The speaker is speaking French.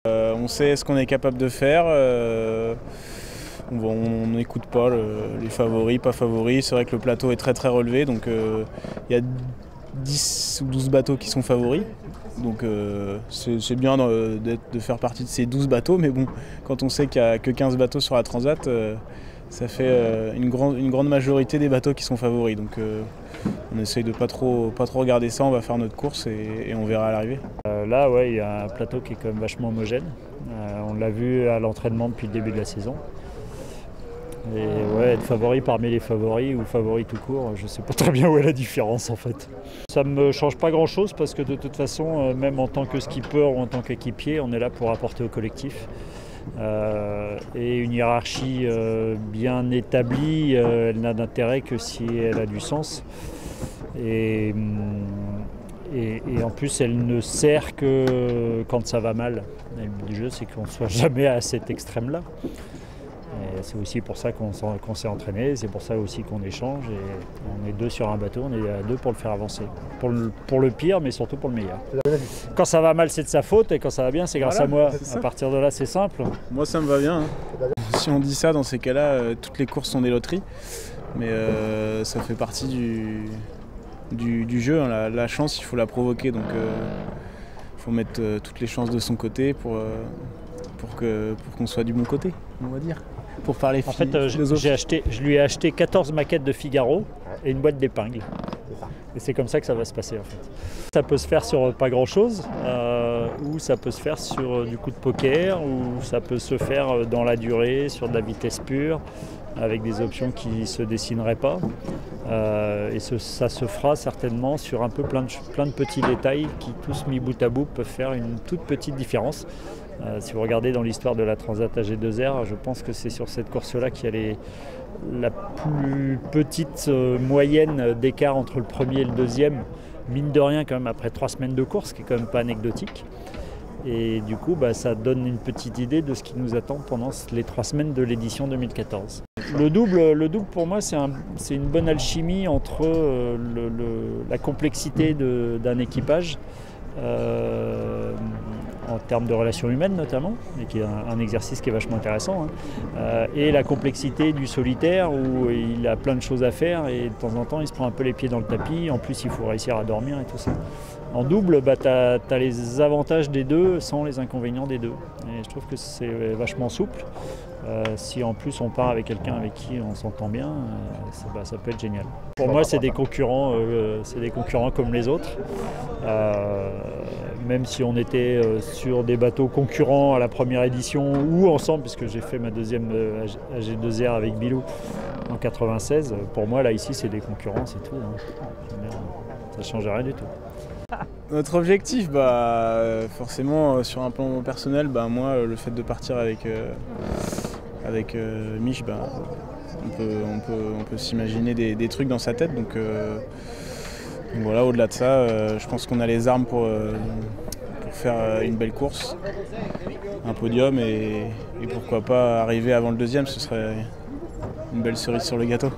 On sait ce qu'on est capable de faire. On n'écoute pas les favoris, pas favoris. C'est vrai que le plateau est très très relevé, donc il y a 10 ou 12 bateaux qui sont favoris. Donc c'est bien de faire partie de ces 12 bateaux, mais bon, quand on sait qu'il n'y a que 15 bateaux sur la Transat, ça fait une grande majorité des bateaux qui sont favoris. Donc on essaye de pas trop regarder ça, on va faire notre course et on verra à l'arrivée. Là, ouais, il y a un plateau qui est quand même vachement homogène. On l'a vu à l'entraînement depuis le début de la saison. Et ouais, être favori parmi les favoris ou favori tout court, je ne sais pas très bien où est la différence en fait. Ça ne me change pas grand chose parce que de toute façon, même en tant que skipper ou en tant qu'équipier, on est là pour apporter au collectif. Et une hiérarchie bien établie, elle n'a d'intérêt que si elle a du sens. Et en plus, elle ne sert que quand ça va mal. Et le but du jeu, c'est qu'on ne soit jamais à cet extrême-là. Et c'est aussi pour ça qu'on s'est entraîné, c'est pour ça aussi qu'on échange. Et on est deux sur un bateau, on est à deux pour le faire avancer. Pour le pire, mais surtout pour le meilleur. Quand ça va mal, c'est de sa faute, et quand ça va bien, c'est grâce à moi. À partir de là, c'est simple. Moi, ça me va bien. Si on dit ça, dans ces cas-là, toutes les courses sont des loteries. Mais ça fait partie du jeu. Hein. La chance, il faut la provoquer. Donc il faut mettre toutes les chances de son côté pour qu'on soit du bon côté, on va dire. Pour parler en fait, je lui ai acheté 14 maquettes de Figaro et une boîte d'épingles. Et c'est comme ça que ça va se passer en fait. Ça peut se faire sur pas grand chose, ou ça peut se faire sur du coup de poker, ou ça peut se faire dans la durée, sur de la vitesse pure, avec des options qui ne se dessineraient pas. Et ça se fera certainement sur un peu plein de petits détails qui tous mis bout à bout peuvent faire une toute petite différence. Si vous regardez dans l'histoire de la Transat AG2R, je pense que c'est sur cette course-là qu'il y a la plus petite moyenne d'écart entre le premier et le deuxième, mine de rien quand même après 3 semaines de course, qui est quand même pas anecdotique. Et du coup, ça donne une petite idée de ce qui nous attend pendant les 3 semaines de l'édition 2014. Le double pour moi, c'est une bonne alchimie entre la complexité d'un équipage, en termes de relations humaines notamment, et qui est un exercice qui est vachement intéressant, et la complexité du solitaire où il a plein de choses à faire et de temps en temps il se prend un peu les pieds dans le tapis, en plus il faut réussir à dormir et tout ça. En double, tu as les avantages des deux sans les inconvénients des deux, et je trouve que c'est vachement souple. Si en plus on part avec quelqu'un avec qui on s'entend bien, ça peut être génial. Pour moi, c'est des concurrents comme les autres. Même si on était sur des bateaux concurrents à la première édition ou ensemble, puisque j'ai fait ma deuxième AG2R avec Bilou en 96, pour moi là ici c'est des concurrents, c'est tout. Hein. Ça ne change rien du tout. Notre objectif, forcément sur un plan personnel, moi le fait de partir avec Mich, on peut s'imaginer des trucs dans sa tête. Donc voilà, au-delà de ça, je pense qu'on a les armes pour faire une belle course, un podium et pourquoi pas arriver avant le deuxième, ce serait une belle cerise sur le gâteau.